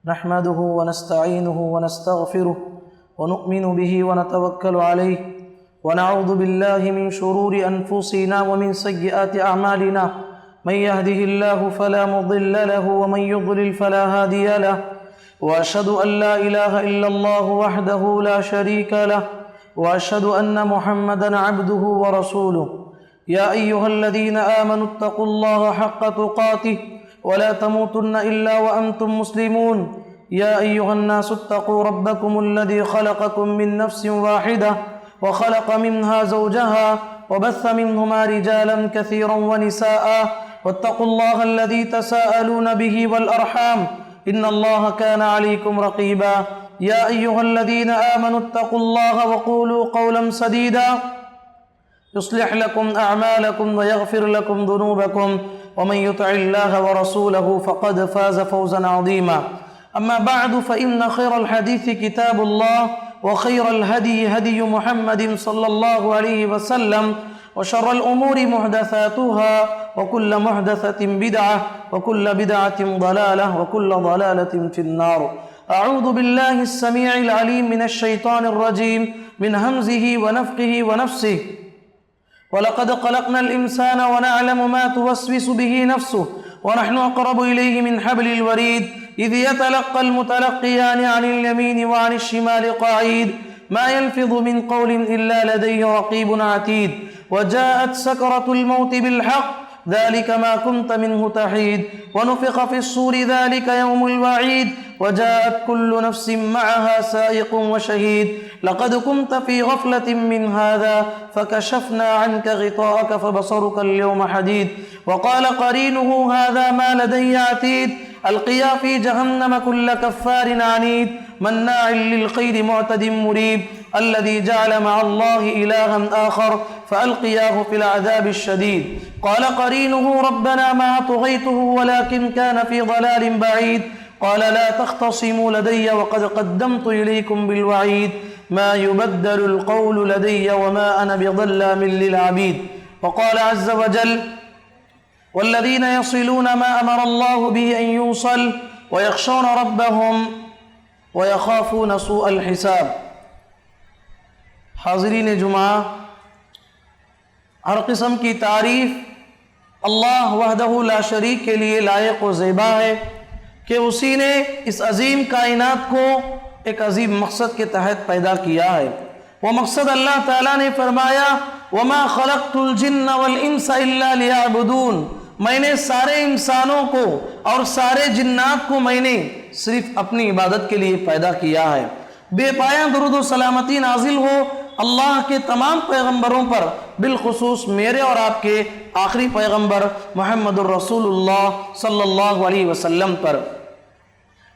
نحمده ونستعينه ونستغفره ونؤمن به ونتوكل عليه ونعوذ بالله من شرور أنفسنا ومن سيئات أعمالنا من يهده الله فلا مضل له ومن يضلل فلا هادي له وأشهد أن لا إله إلا الله وحده لا شريك له وأشهد أن محمدًا عبده ورسوله يا أيها الذين آمنوا اتقوا الله حق تقاته ولا تموتن إلا وأنتم مسلمون يا أيها الناس اتقوا ربكم الذي خلقكم من نفس واحدة وخلق منها زوجها وبث منهما رجالا كثيرا ونساء واتقوا الله الذي تساءلون به والأرحام إن الله كان عليكم رقيبا يا أيها الذين آمنوا اتقوا الله وقولوا قولا سديدا يصلح لكم أعمالكم ويغفر لكم ذنوبكم ومن يطع الله ورسوله فقد فاز فوزا عظيما أما بعد فإن خير الحديث كتاب الله وخير الهدي هدي محمد صلى الله عليه وسلم وشر الأمور محدثاتها وكل محدثة بدعة وكل بدعة ضلالة وكل ضلالة في النار أعوذ بالله السميع العليم من الشيطان الرجيم من همزه ونفخه ونفسه وَلَقَدْ خَلَقْنَا الْإِنسَانَ وَنَعْلَمُ مَا تُوَسْوِسُ بِهِ نَفْسُهُ وَنَحْنُ أَقْرَبُ إِلَيْهِ مِنْ حَبْلِ الْوَرِيدِ إِذْ يَتَلَقَّى الْمُتَلَقِّيَانِ عَنِ الْيَمِينِ وَعَنِ الشِّمَالِ قَعِيدٌ مَا يَلْفِظُ مِنْ قَوْلٍ إِلَّا لَدَيْهِ رَقِيبٌ عَتِيدٌ وَجَاءَتْ سَكْرَةُ الْمَوْتِ بِالْحَقِّ ذلك ما كنت منه تحيد ونفخ في الصور ذلك يوم الوعيد وجاءت كل نفس معها سائق وشهيد لقد كنت في غفلة من هذا فكشفنا عنك غطاءك فبصرك اليوم حديد وقال قرينه هذا ما لدي عتيد ألقيا في جهنم كل كفار عنيد مناع للخير معتد مريب الذي جعل مع الله إلها آخر فألقياه في العذاب الشديد قال قرينه ربنا ما طغيته ولكن كان في ضلال بعيد قال لا تختصموا لدي وقد قدمت إليكم بالوعيد ما يبدل القول لدي وما أنا بظلام للعبيد وقال عز وجل والذين يصلون ما أمر الله به أن يوصل ويخشون ربهم ويخافون سوء الحساب حاضرین جمعہ، ہر قسم کی تعریف اللہ وحدہ لا شریک کے لیے لائق و زیبا ہے کہ اسی نے اس عظیم کائنات کو ایک عظیم مقصد کے تحت پیدا کیا ہے۔ وہ مقصد اللہ تعالیٰ نے فرمایا وَمَا خَلَقْتُ الْجِنَّ وَالْإِنسَ إِلَّا لِيَعْبُدُونَ میں نے سارے انسانوں کو اور سارے جنات کو میں نے صرف اپنی عبادت کے لیے پیدا کیا ہے۔ بے پایاں درود و سلامتی نازل ہو اللہ کے تمام پیغمبروں پر، بالخصوص میرے اور آپ کے آخری پیغمبر محمد الرسول اللہ صلی اللہ علیہ وسلم پر۔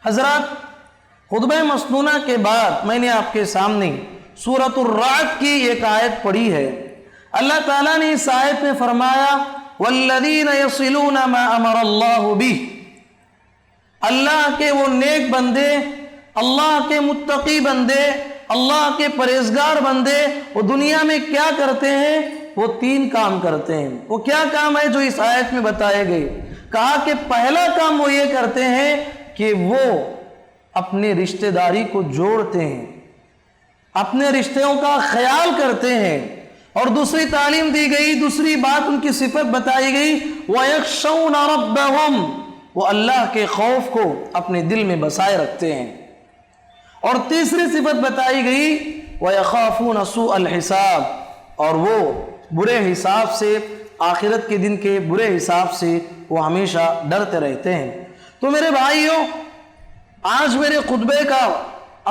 حضرات، خطبہ مسنونہ کے بعد میں نے آپ کے سامنے سورۃ الرعد کی ایک آیت پڑھی ہے۔ اللہ تعالیٰ نے اس آیت میں فرمایا وَالَّذِينَ يَصِلُونَ مَا أَمَرَ اللَّهُ بِهِ، اللہ کے وہ نیک بندے، اللہ کے متقی بندے، اللہ کے پرہیزگار بندے وہ دنیا میں کیا کرتے ہیں؟ وہ تین کام کرتے ہیں۔ وہ کیا کام ہے جو اس آیت میں بتائے گئے؟ کہا کہ پہلا کام وہ یہ کرتے ہیں کہ وہ اپنے رشتہ داری کو جوڑتے ہیں، اپنے رشتوں کا خیال کرتے ہیں، اور دوسری تعلیم دی گئی، دوسری بات ان کی صفت بتائی گئی وَيَخْشَوْنَ رَبَّهُمْ، وہ اللہ کے خوف کو اپنے دل میں بسائے رکھتے ہیں، اور تیسری صفت بتائی گئی وَيَخَافُونَ سُوءَ الْحِسَابِ، اور وہ برے حساب سے، آخرت کے دن کے برے حساب سے وہ ہمیشہ ڈرتے رہتے ہیں۔ تو میرے بھائیوں، آج میرے خطبے کا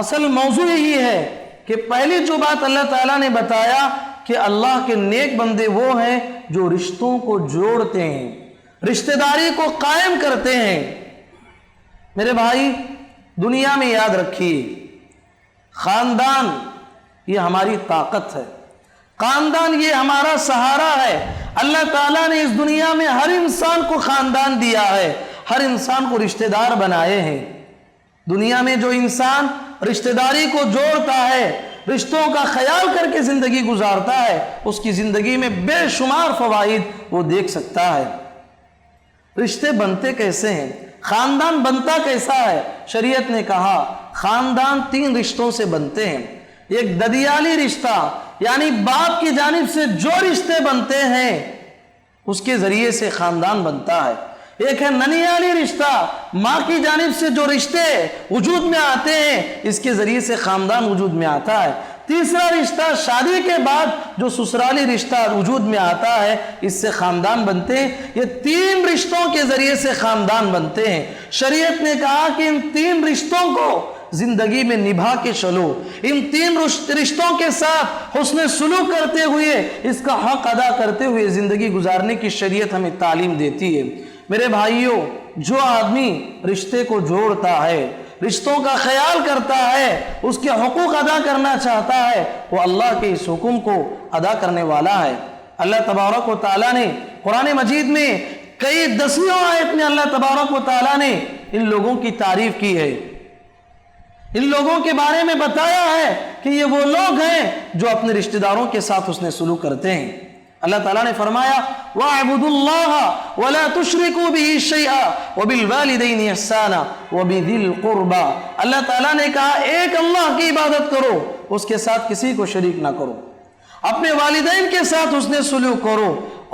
اصل موضوع یہی ہے کہ پہلی جو بات اللہ تعالیٰ نے بتایا کہ اللہ کے نیک بندے وہ ہیں جو رشتوں کو جوڑتے ہیں، رشتہ داری کو قائم کرتے ہیں۔ میرے بھائی، دنیا میں یاد رکھیے، خاندان یہ ہماری طاقت ہے، خاندان یہ ہمارا سہارا ہے۔ اللہ تعالیٰ نے اس دنیا میں ہر انسان کو خاندان دیا ہے، ہر انسان کو رشتہ دار بنائے ہیں۔ دنیا میں جو انسان رشتہ داری کو جوڑتا ہے، رشتوں کا خیال کر کے زندگی گزارتا ہے، اس کی زندگی میں بے شمار فوائد وہ دیکھ سکتا ہے۔ رشتے بنتے کیسے ہیں؟ خاندان بنتا کیسا ہے؟ شریعت نے کہا خاندان 3 رشتوں سے بنتے ہیں. ایک ددیالی رشتہ یعنی باپ کی جانب سے جو رشتے بنتے ہیں اس کے ذریعے سے خاندان بنتا ہے. ایک ہے ننیالی رشتہ، ماں کی جانب سے جو رشتے وجود میں آتے ہیں اس کے ذریعے سے خاندان وجود میں آتا ہے. تیسرا رشتہ شادی کے بعد جو سسرالی رشتہ وجود میں آتا ہے اس سے خاندان بنتے ہیں. یہ 3 رشتوں کے ذریعے سے خاندان بنتے ہیں. شریعت نے کہا کہ ان 3 رشتوں کو زندگی میں نبھا کے چلو، ان 3 رشتوں کے ساتھ حسن سلوک کرتے ہوئے اس کا حق ادا کرتے ہوئے زندگی گزارنے کی شریعت ہمیں تعلیم دیتی ہے. میرے بھائیوں، جو آدمی رشتے کو جوڑتا ہے، رشتوں کا خیال کرتا ہے، اس کے حقوق ادا کرنا چاہتا ہے، وہ اللہ کے اس حکم کو ادا کرنے والا ہے. اللہ تبارک و تعالیٰ نے قرآن مجید میں کئی 10 آیت میں اللہ تبارک و تعالیٰ نے ان لوگوں کی تعریف کی ہے، ان لوگوں کے بارے میں بتایا ہے کہ یہ وہ لوگ ہیں جو اپنے رشتہ داروں کے ساتھ حسن سلوک کرتے ہیں. اللہ تعالیٰ نے فرمایا وَاعْبُدُوا اللَّهَ وَلَا تُشْرِكُوا بِهِ شَيْئًا وَبِالْوَالِدَيْنِ إِحْسَانًا وَبِذِي الْقُرْبَى. اللہ تعالیٰ نے کہا ایک اللہ کی عبادت کرو، اس کے ساتھ کسی کو شریک نہ کرو، اپنے والدین کے ساتھ حسن سلوک کرو،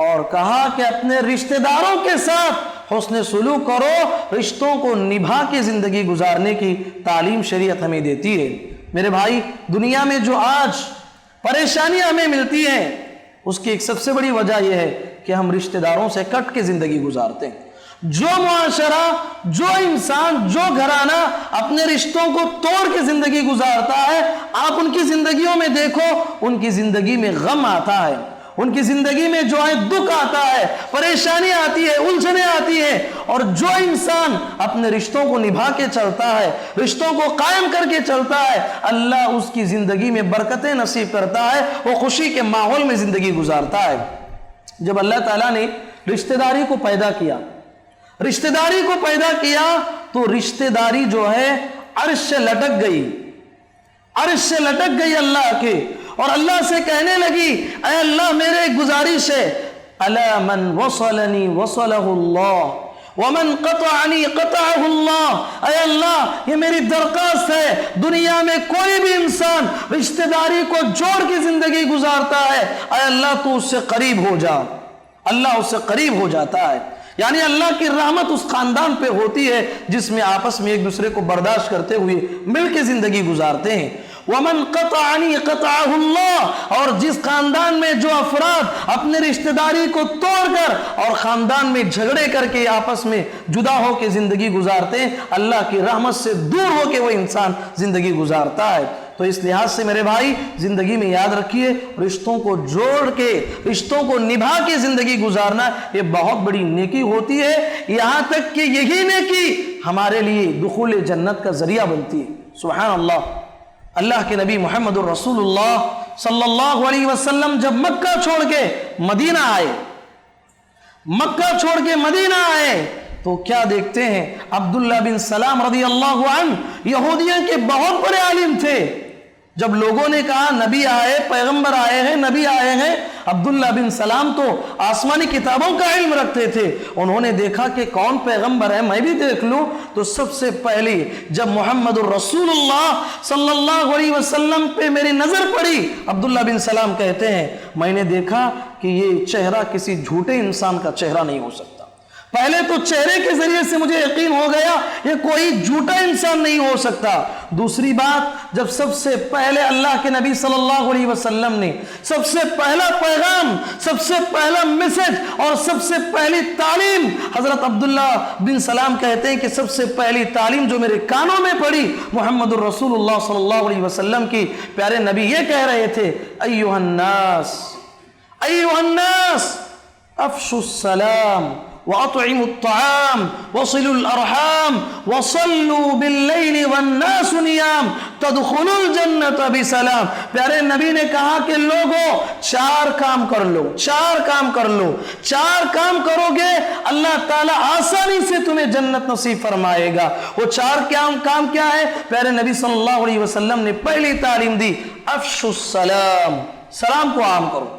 اور کہا کہ اپنے رشتہ داروں کے ساتھ حسن سلوک کرو. رشتوں کو نبھا کے زندگی گزارنے کی تعلیم شریعت ہمیں دیتی ہے. میرے بھائی، دنیا میں جو آج پریشانیاں ہمیں ملتی ہیں اس کی ایک سب سے بڑی وجہ یہ ہے کہ ہم رشتہ داروں سے کٹ کے زندگی گزارتے ہیں. جو معاشرہ، جو انسان، جو گھرانہ اپنے رشتوں کو توڑ کے زندگی گزارتا ہے، آپ ان کی زندگیوں میں دیکھو، ان کی زندگی میں غم آتا ہے، ان کی زندگی میں جو ہے دکھ آتا ہے، پریشانی آتی ہے، الجھنیں آتی ہیں. اور جو انسان اپنے رشتوں کو نبھا کے چلتا ہے، رشتوں کو قائم کر کے چلتا ہے، اللہ اس کی زندگی میں برکتیں نصیب کرتا ہے، وہ خوشی کے ماحول میں زندگی گزارتا ہے. جب اللہ تعالیٰ نے رشتہ داری کو پیدا کیا، رشتہ داری کو پیدا کیا تو رشتہ داری جو ہے عرش سے لٹک گئی، عرش سے لٹک گئی اللہ کے، اور اللہ سے کہنے لگی اے اللہ میرے گزارش ہے الا من وصلنی وصلہ اللہ ومن قطعنی قطعہ اللہ. اے اللہ یہ میری درخواست ہے، دنیا میں کوئی بھی انسان رشتہ داری کو جوڑ کے زندگی گزارتا ہے، اے اللہ تو اس سے قریب ہو جا. اللہ اس سے قریب ہو جاتا ہے. یعنی اللہ کی رحمت اس خاندان پہ ہوتی ہے جس میں آپس میں ایک دوسرے کو برداشت کرتے ہوئے مل کے زندگی گزارتے ہیں. وَمَنْ قَطَعَنِي قَطَعَهُ اللَّهُ. اور جس خاندان میں جو افراد اپنے رشتہ داری کو توڑ کر اور خاندان میں جھگڑے کر کے آپس میں جدا ہو کے زندگی گزارتے ہیں، اللہ کی رحمت سے دور ہو کے وہ انسان زندگی گزارتا ہے. تو اس لحاظ سے میرے بھائی زندگی میں یاد رکھیے، رشتوں کو جوڑ کے، رشتوں کو نبھا کے زندگی گزارنا یہ بہت بڑی نیکی ہوتی ہے. یہاں تک کہ یہی نیکی ہمارے لیے دخول جنت کا ذریعہ بنتی ہے. سبحان اللہ. اللہ کے نبی محمد الرسول اللہ صلی اللہ علیہ وسلم جب مکہ چھوڑ کے مدینہ آئے، مکہ چھوڑ کے مدینہ آئے تو کیا دیکھتے ہیں؟ عبداللہ بن سلام رضی اللہ عنہ یہودیوں کے بہت بڑے عالم تھے. جب لوگوں نے کہا نبی آئے، پیغمبر آئے ہیں، نبی آئے ہیں، عبداللہ بن سلام تو آسمانی کتابوں کا علم رکھتے تھے. انہوں نے دیکھا کہ کون پیغمبر ہے، میں بھی دیکھ لوں. تو سب سے پہلے جب محمد الرسول اللہ صلی اللہ علیہ وسلم پہ میری نظر پڑی، عبداللہ بن سلام کہتے ہیں میں نے دیکھا کہ یہ چہرہ کسی جھوٹے انسان کا چہرہ نہیں ہو سکتا. پہلے تو چہرے کے ذریعے سے مجھے یقین ہو گیا یہ کوئی جھوٹا انسان نہیں ہو سکتا. دوسری بات، جب سب سے پہلے اللہ کے نبی صلی اللہ علیہ وسلم نے سب سے پہلا پیغام، سب سے پہلا میسج اور سب سے پہلی تعلیم، حضرت عبداللہ بن سلام کہتے ہیں کہ سب سے پہلی تعلیم جو میرے کانوں میں پڑی محمد الرسول اللہ صلی اللہ علیہ وسلم کی، پیارے نبی یہ کہہ رہے تھے ایھا الناس ایھا الناس افشوا السلام وَأَطْعِمُوا الطَّعَامَ وَصِلُوا الْأَرْحَامَ وَصَلُّوا بِاللَّيْلِ وَالنَّاسُ نِيَامٌ تَدْخُلُوا الْجَنَّةَ بِسَلَامٍ. پیارے نبی نے کہا کہ لوگوں 4 کام کر لو، 4 کام کر لو، 4 کام کرو گے اللہ تعالیٰ آسانی سے تمہیں جنت نصیب فرمائے گا. وہ 4 کام کیا ہے؟ پیارے نبی صلی اللہ علیہ وسلم نے پہلی تعلیم دی افشوا السلام، سلام کو عام کرو.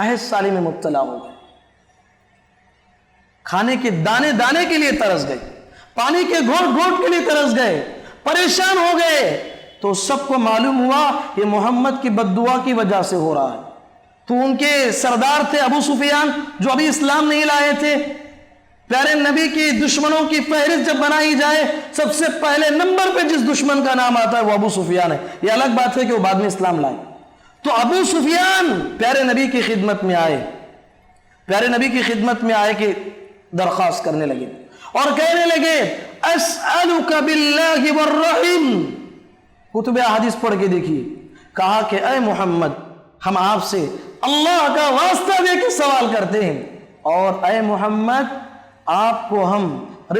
قحط سالی میں مبتلا ہو گئے، کھانے کے دانے دانے کے لیے ترس گئے، پانی کے گھونٹ گھونٹ کے لیے ترس گئے، پریشان ہو گئے۔ تو سب کو معلوم ہوا یہ محمد کی بد دعا کی وجہ سے ہو رہا ہے۔ تو ان کے سردار تھے ابو سفیان، جو ابھی اسلام نہیں لائے تھے۔ پیارے نبی کی دشمنوں کی فہرست جب بنائی جائے، سب سے پہلے نمبر پہ جس دشمن کا نام آتا ہے وہ ابو سفیان ہے۔ یہ الگ بات ہے کہ وہ بعد میں اسلام لائے۔ تو ابو سفیان پیارے نبی کی خدمت میں آئے، پیارے نبی کی خدمت میں آئے کہ درخواست کرنے لگے اور کہنے لگے اسألک باللہ والرحیم۔ کتب احادیث پڑھ کے دیکھیے، کہا کہ اے محمد ہم آپ سے اللہ کا واسطہ دے کے سوال کرتے ہیں، اور اے محمد آپ کو ہم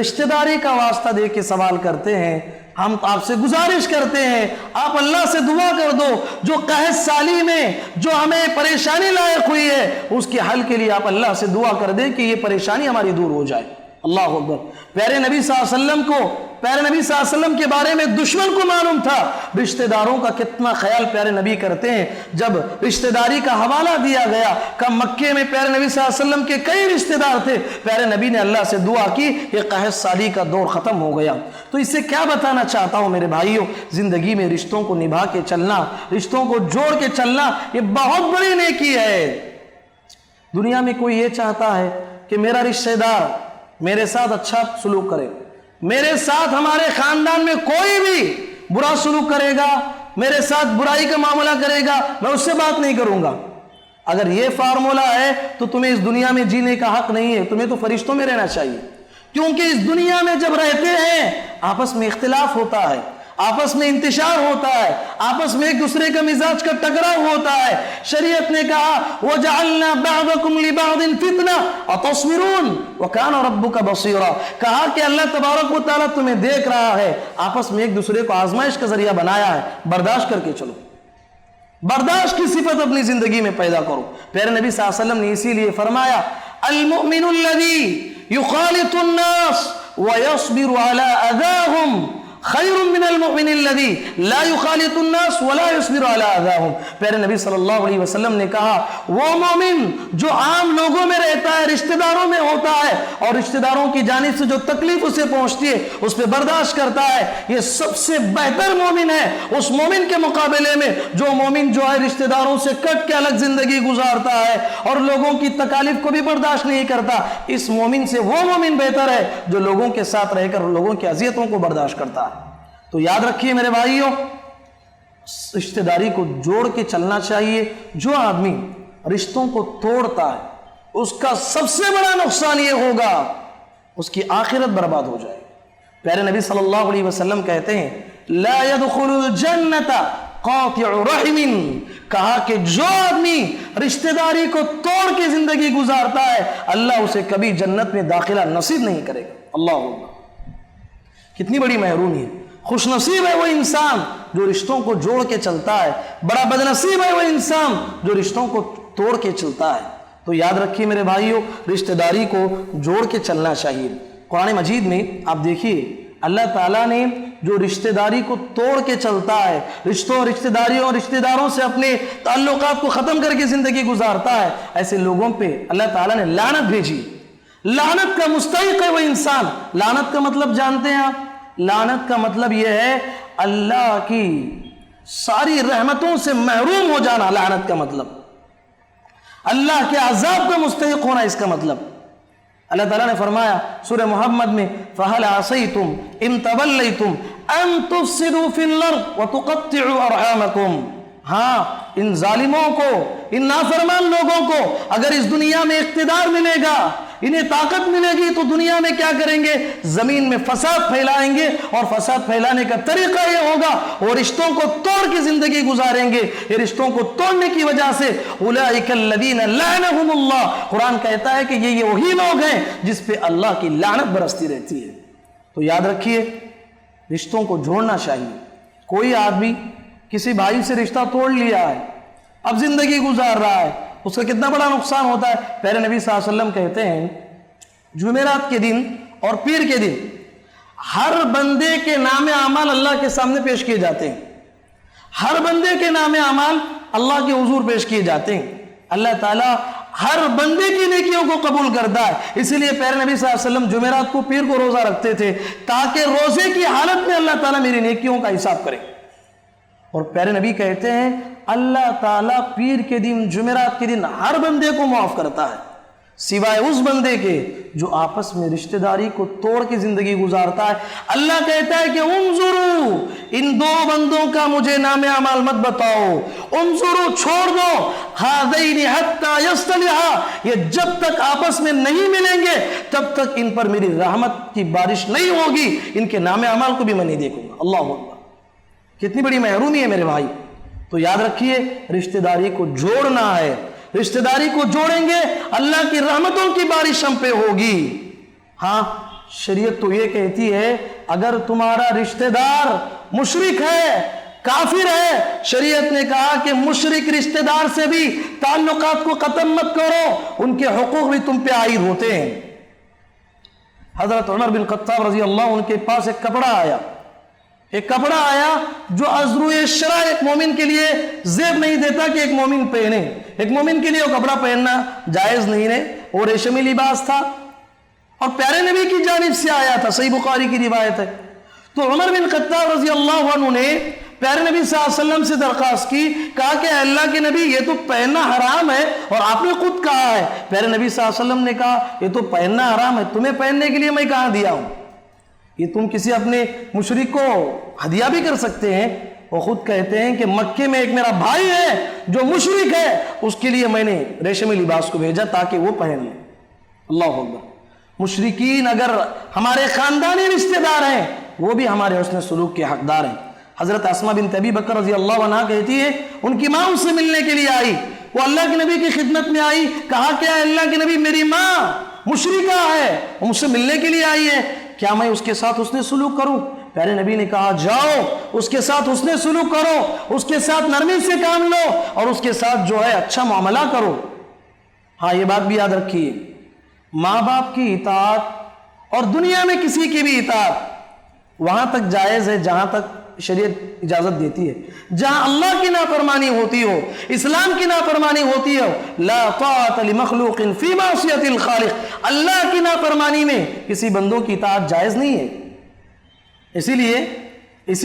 رشتہ داری کا واسطہ دے کے سوال کرتے ہیں۔ ہم آپ سے گزارش کرتے ہیں آپ اللہ سے دعا کر دو، جو قحط سالی میں جو ہمیں پریشانی لائق ہوئی ہے اس کے حل کے لیے آپ اللہ سے دعا کر دیں کہ یہ پریشانی ہماری دور ہو جائے۔ اللہ اکبر۔ پیارے نبی صلی اللہ علیہ وسلم کو، پیارے نبی صلی اللہ علیہ وسلم کے بارے میں دشمن کو معلوم تھا رشتہ داروں کا کتنا خیال پیارے نبی کرتے ہیں۔ جب رشتہ داری کا حوالہ دیا گیا کہ مکے میں پیارے نبی صلی اللہ علیہ وسلم کے کئی رشتہ دار تھے، پیارے نبی نے اللہ سے دعا کی، یہ قحط سالی کا دور ختم ہو گیا۔ تو اس سے کیا بتانا چاہتا ہوں میرے بھائیوں، زندگی میں رشتوں کو نبھا کے چلنا، رشتوں کو جوڑ کے چلنا، یہ بہت بڑی نیکی ہے۔ دنیا میں کوئی یہ چاہتا ہے کہ میرا رشتہ دار میرے ساتھ اچھا سلوک کرے، میرے ساتھ ہمارے خاندان میں کوئی بھی برا سلوک کرے گا، میرے ساتھ برائی کا معاملہ کرے گا، میں اس سے بات نہیں کروں گا۔ اگر یہ فارمولا ہے تو تمہیں اس دنیا میں جینے کا حق نہیں ہے، تمہیں تو فرشتوں میں رہنا چاہیے، کیونکہ اس دنیا میں جب رہتے ہیں آپس میں اختلاف ہوتا ہے، آپس میں انتشار ہوتا ہے، آپس میں ایک دوسرے کا مزاج کا ٹکراؤ ہوتا ہے۔ شریعت نے کہا وَجَعَلْنَا بَعْضَكُمْ لِبَعْضٍ فِتْنَةً أَتَصْبِرُونَ وَكَانَ رَبُّكَ بَصِيرًا، کہا کہ اللہ تبارک و تعالیٰ تمہیں دیکھ رہا ہے، آپس میں ایک دوسرے کو آزمائش کا ذریعہ بنایا ہے، برداشت کر کے چلو، برداشت کی صفت اپنی زندگی میں پیدا کرو۔ پیارے نبی صلی اللہ علیہ وسلم نے اسی لیے فرمایا الْمُؤْمِنُ الَّذِي يُخَالِطُ النَّاسَ وَيَصْبِرُ عَلَىٰ أَذَاهُمْ خیر من المؤمن الذی لا یخالط الناس ولا یصبر علی اذاہم۔ پیارے نبی صلی اللہ علیہ وسلم نے کہا وہ مومن جو عام لوگوں میں رہتا ہے، رشتہ داروں میں ہوتا ہے، اور رشتہ داروں کی جانب سے جو تکلیف اسے پہنچتی ہے اس پہ برداشت کرتا ہے، یہ سب سے بہتر مومن ہے اس مومن کے مقابلے میں جو مومن جو ہے رشتہ داروں سے کٹ کے الگ زندگی گزارتا ہے اور لوگوں کی تکالیف کو بھی برداشت نہیں کرتا۔ اس مومن سے وہ مومن بہتر ہے جو لوگوں کے ساتھ رہ کر لوگوں کی اذیتوں کو برداشت کرتا ہے۔ تو یاد رکھیے میرے بھائیوں، رشتہ داری کو جوڑ کے چلنا چاہیے۔ جو آدمی رشتوں کو توڑتا ہے اس کا سب سے بڑا نقصان یہ ہوگا اس کی آخرت برباد ہو جائے۔ پیارے نبی صلی اللہ علیہ وسلم کہتے ہیں لا يدخل الجنت قاطع رحم، کہا کہ جو آدمی رشتہ داری کو توڑ کے زندگی گزارتا ہے اللہ اسے کبھی جنت میں داخلہ نصیب نہیں کرے گا۔ اللہ اکبر، کتنی بڑی محرومی ہے۔ خوش نصیب ہے وہ انسان جو رشتوں کو جوڑ کے چلتا ہے، بڑا بد نصیب ہے وہ انسان جو رشتوں کو توڑ کے چلتا ہے۔ تو یاد رکھیے میرے بھائیوں، رشتہ داری کو جوڑ کے چلنا چاہیے۔ قرآن مجید میں آپ دیکھیے اللہ تعالیٰ نے جو رشتہ داری کو توڑ کے چلتا ہے، رشتہ داروں سے اپنے تعلقات کو ختم کر کے زندگی گزارتا ہے، ایسے لوگوں پہ اللہ تعالیٰ نے لعنت بھیجی۔ لعنت کا مستحق ہے وہ انسان۔ لعنت کا مطلب جانتے ہیں آپ؟ لعنت کا مطلب یہ ہے اللہ کی ساری رحمتوں سے محروم ہو جانا، لعنت کا مطلب اللہ کے عذاب کا مستحق ہونا، اس کا مطلب۔ اللہ تعالیٰ نے فرمایا سورہ محمد میں فَهَلْ عَصَيْتُمْ إِن تَوَلَّيْتُمْ أَن تُفْسِدُوا فِي الْأَرْضِ وَتُقَطِّعُوا أَرْحَامَكُمْ۔ ہاں، ان ظالموں کو، ان نافرمان لوگوں کو اگر اس دنیا میں اقتدار ملے گا، انہیں طاقت ملے گی تو دنیا میں کیا کریں گے؟ زمین میں فساد پھیلائیں گے، اور فساد پھیلانے کا طریقہ یہ ہوگا وہ رشتوں کو توڑ کے زندگی گزاریں گے۔ یہ رشتوں کو توڑنے کی وجہ سے اولئک الذین لعنہم اللہ، قرآن کہتا ہے کہ یہ وہی لوگ ہیں جس پہ اللہ کی لعنت برستی رہتی ہے۔ تو یاد رکھیے رشتوں کو جوڑنا چاہیے۔ کوئی آدمی کسی بھائی سے رشتہ توڑ لیا ہے، اب زندگی گزار رہا ہے، اس کا کتنا بڑا نقصان ہوتا ہے۔ پیارے نبی صلی اللہ علیہ وسلم کہتے ہیں جمعرات کے دن اور پیر کے دن ہر بندے کے نام اعمال اللہ کے سامنے پیش کیے جاتے ہیں، ہر بندے کے نام اعمال اللہ کے حضور پیش کیے جاتے ہیں۔ اللہ تعالیٰ ہر بندے کی نیکیوں کو قبول کرتا ہے. اسی لیے پیارے نبی صلی اللہ علیہ وسلم جمعرات کو پیر کو روزہ رکھتے تھے تاکہ روزے کی حالت میں اللہ تعالیٰ میری نیکیوں کا حساب کرے. اور پیارے نبی کہتے ہیں اللہ تعالیٰ پیر کے دن جمعرات کے دن ہر بندے کو معاف کرتا ہے سوائے اس بندے کے جو آپس میں رشتہ داری کو توڑ کے زندگی گزارتا ہے. اللہ کہتا ہے کہ انظروا، ان دو بندوں کا مجھے نام اعمال مت بتاؤ. انظروا، چھوڑ دو. ہذین حتی یصطلحا، یہ جب تک آپس میں نہیں ملیں گے تب تک ان پر میری رحمت کی بارش نہیں ہوگی، ان کے نام اعمال کو بھی میں نہیں دیکھوں گا. اللہ اکبر، کتنی بڑی محرومی ہے میرے بھائی. تو یاد رکھیے رشتہ داری کو جوڑنا ہے. رشتہ داری کو جوڑیں گے اللہ کی رحمتوں کی بارش ہم پہ ہوگی. ہاں شریعت تو یہ کہتی ہے اگر تمہارا رشتہ دار مشرک ہے، کافر ہے، شریعت نے کہا کہ مشرک رشتہ دار سے بھی تعلقات کو ختم مت کرو، ان کے حقوق بھی تم پہ عائد ہوتے ہیں. حضرت عمر بن خطاب رضی اللہ عنہ کے پاس ایک کپڑا آیا جو ازروع شرع ایک مومن کے لیے زیب نہیں دیتا کہ ایک مومن پہنے. ایک مومن کے لیے وہ کپڑا پہننا جائز نہیں ہے، وہ ریشمی لباس تھا اور پیارے نبی کی جانب سے آیا تھا. صحیح بخاری کی روایت ہے. تو عمر بن خطاب رضی اللہ عنہ نے پیارے نبی صلی اللہ علیہ وسلم سے درخواست کی، کہا کہ اللہ کے نبی یہ تو پہننا حرام ہے اور آپ نے خود کہا ہے. پیارے نبی صلی اللہ علیہ وسلم نے کہا یہ تو پہننا حرام ہے، تمہیں پہننے کے لیے میں کہاں دیا ہوں؟ یہ تم کسی اپنے مشرک کو ہدیہ بھی کر سکتے ہیں. وہ خود کہتے ہیں کہ مکے میں ایک میرا بھائی ہے جو مشرک ہے، اس کے لیے میں نے ریشمی لباس کو بھیجا تاکہ وہ پہن لے. اللہ اکبر. مشرکین اگر ہمارے خاندانی رشتہ دار ہیں وہ بھی ہمارے حسن سلوک کے حقدار ہیں. حضرت اسماء بنت ابی بکر رضی اللہ عنہا کہتی ہے ان کی ماں ان سے ملنے کے لیے آئی. وہ اللہ کے نبی کی خدمت میں آئی، کہا کہ اللہ کے نبی میری ماں مشرکہ ہے، وہ مجھ سے ملنے کے لیے آئی ہے، کیا میں اس کے ساتھ حسن سلوک کروں؟ پیارے نبی نے کہا جاؤ اس کے ساتھ حسن سلوک کرو، اس کے ساتھ نرمی سے کام لو اور اس کے ساتھ جو ہے اچھا معاملہ کرو. ہاں یہ بات بھی یاد رکھیے، ماں باپ کی اطاعت اور دنیا میں کسی کی بھی اطاعت وہاں تک جائز ہے جہاں تک شریعت اجازت دیتی ہے. جہاں اللہ کی نافرمانی ہوتی ہو، اسلام کی نافرمانی ہوتی ہو، لا طاعت لمخلوق فی معصیت الخالق، اللہ کی نافرمانی میں کسی بندوں کی اطاعت جائز نہیں ہے. اسی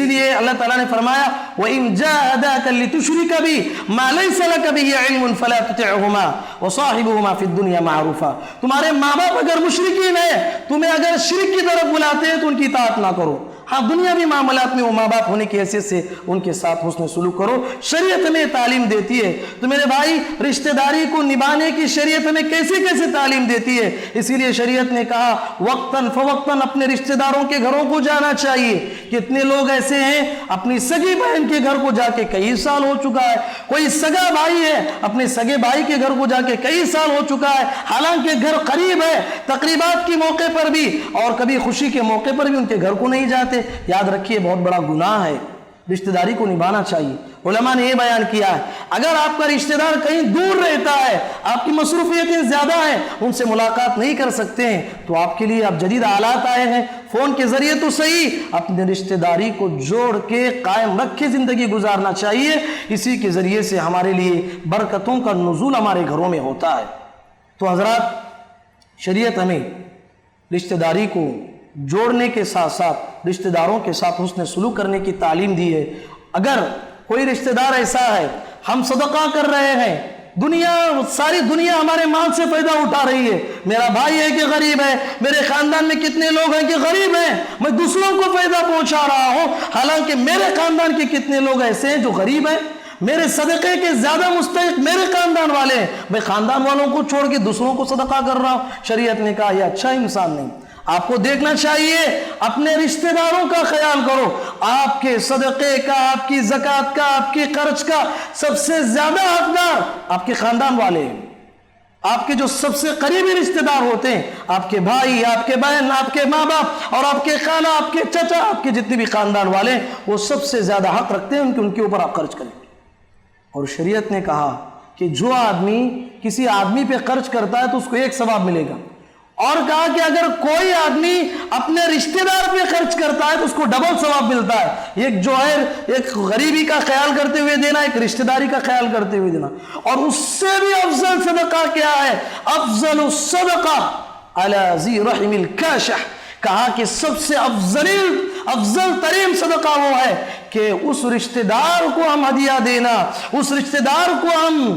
لیے اللہ تعالیٰ نے فرمایا وَإِن جَاهَدَاكَ لِتُشْرِكَ بِي مَا لَيْسَ لَكَ بِهِ عِلْمٌ فَلَا تُطِعْهُمَا وَصَاحِبْهُمَا فِي الدُّنْيَا مَعْرُوفًا. تمہارے ماں باپ اگر مشرکین ہیں، تمہیں اگر شرک کی طرف بلاتے ہیں تو ان کی اطاعت نہ کرو. ہاں دنیاوی معاملات میں وہ ماں باپ ہونے کی حیثیت سے ان کے ساتھ حسن سلوک کرو. شریعت میں تعلیم دیتی ہے. تو میرے بھائی رشتہ داری کو نبھانے کی شریعت میں کیسے کیسے تعلیم دیتی ہے. اسی لیے شریعت نے کہا وقتاً فوقتاً اپنے رشتہ داروں کے گھروں کو جانا چاہیے. کتنے لوگ ایسے ہیں اپنی سگی بہن کے گھر کو جا کے کئی سال ہو چکا ہے، کوئی سگا بھائی ہے اپنے سگے بھائی کے گھر کو جا کے کئی سال ہو چکا ہے، حالانکہ گھر قریب ہے، تقریبات کے موقع پر بھی اور کبھی خوشی کے موقع پر بھی ان کے گھر کو نہیں جاتے. یاد رکھیے بہت بڑا گناہ ہے. رشتہ داری کو نبھانا چاہیے. علماء نے یہ بیان کیا ہے اگر آپ کا رشتہ دار کہیں دور رہتا ہے، آپ کی مصروفیتیں زیادہ ہیں، ان سے ملاقات نہیں کر سکتے ہیں، تو آپ کے لیے اب جدید آلات آئے ہیں، فون کے ذریعے تو صحیح اپنے رشتہ داری کو جوڑ کے قائم رکھ کے زندگی گزارنا چاہیے. اسی کے ذریعے سے ہمارے لیے برکتوں کا نزول ہمارے گھروں میں ہوتا ہے. تو حضرات شریعت ہمیں رشتہ داری کو جوڑنے کے ساتھ ساتھ رشتہ داروں کے ساتھ حسن سلوک کرنے کی تعلیم دی ہے. اگر کوئی رشتہ دار ایسا ہے ہم صدقہ کر رہے ہیں، ساری دنیا ہمارے مال سے فائدہ اٹھا رہی ہے، میرا بھائی ہے کہ غریب ہے، میرے خاندان میں کتنے لوگ ہیں کہ غریب ہیں، میں دوسروں کو فائدہ پہنچا رہا ہوں، حالانکہ میرے خاندان کے کتنے لوگ ایسے ہیں جو غریب ہیں، میرے صدقے کے زیادہ مستحق میرے خاندان والے ہیں، میں خاندان والوں کو چھوڑ کے دوسروں کو صدقہ کر رہا ہوں. شریعت نے کہا یہ اچھا انسان نہیں. آپ کو دیکھنا چاہیے اپنے رشتہ داروں کا خیال کرو. آپ کے صدقے کا، آپ کی زکوٰۃ کا، آپ کی قرض کا سب سے زیادہ حقدار آپ کے خاندان والے ہیں. آپ کے جو سب سے قریبی رشتہ دار ہوتے ہیں، آپ کے بھائی، آپ کے بہن، آپ کے ماں باپ اور آپ کے خالہ، آپ کے چچا، آپ کے جتنے بھی خاندان والے ہیں، وہ سب سے زیادہ حق رکھتے ہیں کہ ان کے اوپر آپ خرچ کریں. اور شریعت نے کہا کہ جو آدمی کسی آدمی پہ خرچ کرتا ہے تو اس کو ایک ثواب ملے گا، اور کہا کہ اگر کوئی آدمی اپنے رشتہ دار پہ خرچ کرتا ہے تو اس کو ڈبل ثواب ملتا ہے. ایک جو ہے ایک غریبی کا خیال کرتے ہوئے دینا, ایک رشتہ داری کا خیال کرتے ہوئے دینا. اور اس سے بھی افضل صدقہ کیا ہے؟ افضل الصدقہ علی ذی رحم الکاشح. کہا کہ سب سے افضل ترین صدقہ وہ ہے کہ اس رشتہ دار کو ہم ہدیہ دینا, اس رشتہ دار کو ہم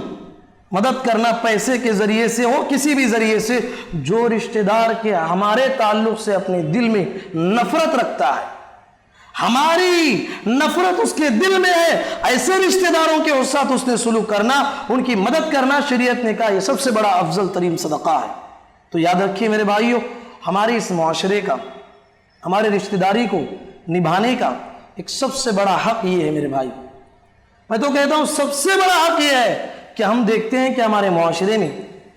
مدد کرنا, پیسے کے ذریعے سے ہو, کسی بھی ذریعے سے, جو رشتہ دار کے ہمارے تعلق سے اپنے دل میں نفرت رکھتا ہے, ہماری نفرت اس کے دل میں ہے, ایسے رشتہ داروں کے ساتھ اس نے سلوک کرنا, ان کی مدد کرنا, شریعت نے کہا یہ سب سے بڑا افضل ترین صدقہ ہے. تو یاد رکھیے میرے بھائیوں, ہمارے اس معاشرے کا, ہمارے رشتہ داری کو نبھانے کا ایک سب سے بڑا حق یہ ہے میرے بھائی. میں تو کہتا ہوں سب سے بڑا حق یہ ہے کہ ہم دیکھتے ہیں کہ ہمارے معاشرے میں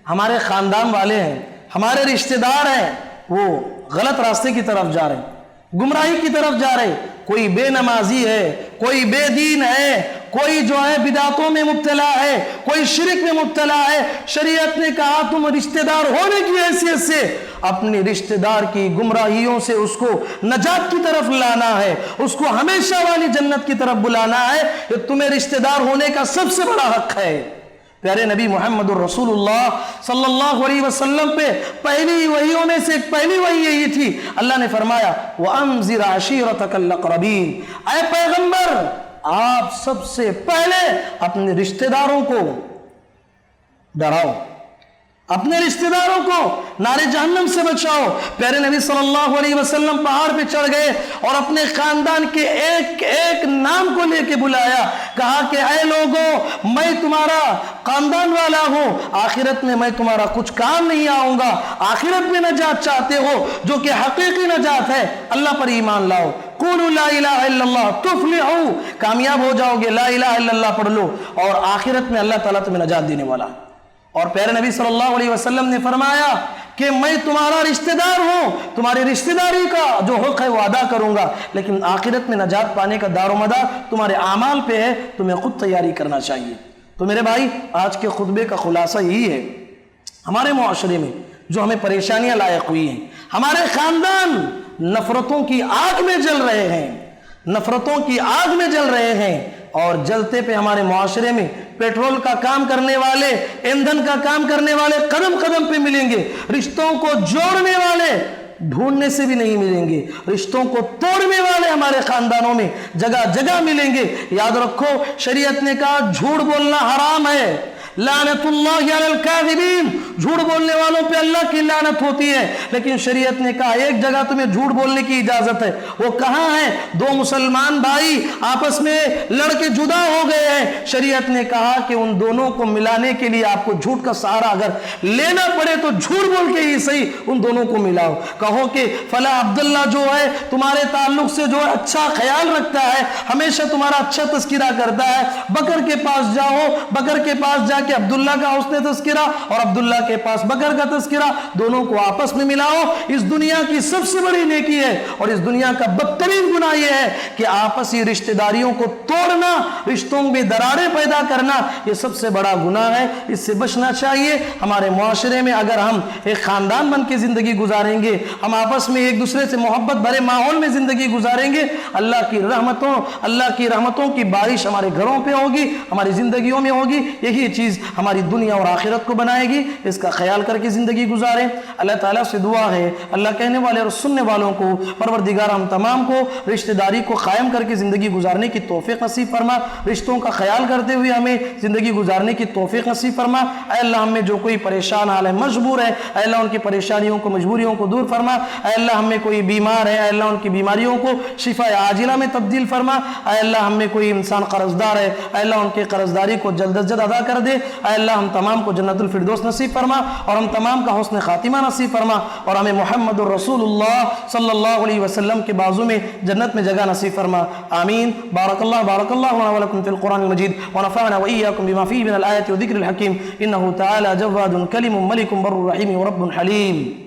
ہمارے خاندان والے ہیں, ہمارے رشتہ دار ہیں, وہ غلط راستے کی طرف جا رہے ہیں, گمراہی کی طرف جا رہے ہیں. کوئی بے نمازی ہے, کوئی بے دین ہے, کوئی جو ہے بدعتوں میں مبتلا ہے, کوئی شرک میں مبتلا ہے. شریعت نے کہا تم رشتہ دار ہونے کی حیثیت سے اپنے رشتہ دار کی گمراہیوں سے اس کو نجات کی طرف لانا ہے, اس کو ہمیشہ والی جنت کی طرف بلانا ہے. یہ تمہیں رشتہ دار ہونے کا سب سے بڑا حق ہے. پیارے نبی محمد الرسول اللہ صلی اللہ علیہ وسلم پہ پہلی وحیوں میں سے ایک پہلی وحی یہی تھی. اللہ نے فرمایا وَأَنذِرْ عَشِيرَتَكَ الْأَقْرَبِينَ, اے پیغمبر آپ سب سے پہلے اپنے رشتہ داروں کو ڈراؤ, اپنے رشتہ داروں کو نار جہنم سے بچاؤ. پیارے نبی صلی اللہ علیہ وسلم پہاڑ پہ چڑھ گئے اور اپنے خاندان کے ایک ایک نام کو لے کے بلایا, کہا کہ اے لوگوں میں تمہارا خاندان والا ہوں, آخرت میں میں تمہارا کچھ کام نہیں آؤں گا, آخرت میں نجات چاہتے ہو جو کہ حقیقی نجات ہے, اللہ پر ایمان لاؤ. قولوا لا الہ الا اللہ تفلحوا, کامیاب ہو جاؤ گے, لا الہ الا اللہ پڑھ لو اور آخرت میں اللہ تعالیٰ تمہیں نجات دینے والا. اور پیارے نبی صلی اللہ علیہ وسلم نے فرمایا کہ میں تمہارا رشتہ دار ہوں, تمہاری رشتہ داری کا جو حق ہے وہ ادا کروں گا, لیکن آخرت میں نجات پانے کا دار و مدار تمہارے اعمال پہ ہے, تمہیں خود تیاری کرنا چاہیے. تو میرے بھائی آج کے خطبے کا خلاصہ یہی ہے, ہمارے معاشرے میں جو ہمیں پریشانیاں لاحق ہوئی ہیں, ہمارے خاندان نفرتوں کی آگ میں جل رہے ہیں, نفرتوں کی آگ میں جل رہے ہیں, اور جلتے پہ ہمارے معاشرے میں پیٹرول کا کام کرنے والے, ایندھن کا کام کرنے والے قدم قدم پہ ملیں گے, رشتوں کو جوڑنے والے ڈھونڈنے سے بھی نہیں ملیں گے, رشتوں کو توڑنے والے ہمارے خاندانوں میں جگہ جگہ ملیں گے. یاد رکھو شریعت نے کہا جھوٹ بولنا حرام ہے, لعنت اللہ علی الکاذبین, جھوٹ بولنے والوں پہ اللہ کی لعنت ہوتی ہے. لیکن شریعت نے کہا ایک جگہ تمہیں جھوٹ بولنے کی اجازت ہے, وہ کہاں ہے؟ دو مسلمان بھائی آپس میں لڑ کے جدا ہو گئے ہیں, شریعت نے کہا کہ ان دونوں کو ملانے کے لیے آپ کو جھوٹ کا سہارا اگر لینا پڑے تو جھوٹ بول کے ہی صحیح ان دونوں کو ملاؤ. کہو کہ فلاں عبداللہ جو ہے تمہارے تعلق سے جو ہے اچھا خیال رکھتا ہے, ہمیشہ تمہارا اچھا تذکرہ کرتا ہے, بکر کے پاس جاؤ, بکر کے پاس جا کہ عبداللہ کا حسن تذکرہ اور عبداللہ کے پاس بکر کا تذکرہ, دونوں کو آپس میں ملاؤ. اس دنیا کی سب سے بڑی نیکی ہے اور اس دنیا کا بدترین گناہ یہ ہے کہ آپسی رشتہ داریوں کو توڑنا, رشتوں میں دراریں پیدا کرنا, یہ سب سے بڑا گناہ ہے, اس سے بچنا چاہیے. ہمارے معاشرے میں اگر ہم ایک خاندان بن کے زندگی گزاریں گے, ہم آپس میں ایک دوسرے سے محبت بھرے ماحول میں زندگی گزاریں گے, اللہ کی رحمتوں کی بارش ہمارے گھروں پہ ہوگی, ہماری زندگیوں میں ہوگی. یہی چیز ہماری دنیا اور آخرت کو بنائے گی. اس کا خیال کر کے زندگی گزاریں. اللہ تعالیٰ سے دعا ہے اللہ کہنے والے اور سننے والوں کو پروردگار ہم تمام کو رشتہ داری کو قائم کر کے زندگی گزارنے کی توفیق نصیب فرما, رشتوں کا خیال کرتے ہوئے ہمیں زندگی گزارنے کی توفیق نصیب فرما. اے اللہ ہم میں جو کوئی پریشان حال ہے, مجبور ہے, اے اللہ ان کی پریشانیوں کو مجبوریوں کو دور فرما. اے اللہ ہم میں کوئی بیمار ہے, اے اللہ ان کی بیماریوں کو شفا عاجلہ میں تبدیل فرما. اے اللہ ہم میں کوئی انسان قرض دار ہے, اے اللہ ان کی قرض داری کو جلد از جلد ادا کر دے. اے اللہ ہم تمام کو جنت الفردوس نصیب فرما اور ہم تمام کا حسن خاتمہ نصیب فرما, اور ہمیں محمد الرسول اللہ صلی اللہ علیہ وسلم کے بازو میں جنت میں جگہ نصیب فرما. آمین. بارک اللہ لنا ولکم فی القرآن المجید ونفعنا وإياكم بما فيه من الآيات وذكر الحكيم إنه تعالى جواد كلم ملك بر رحيم ورب حليم.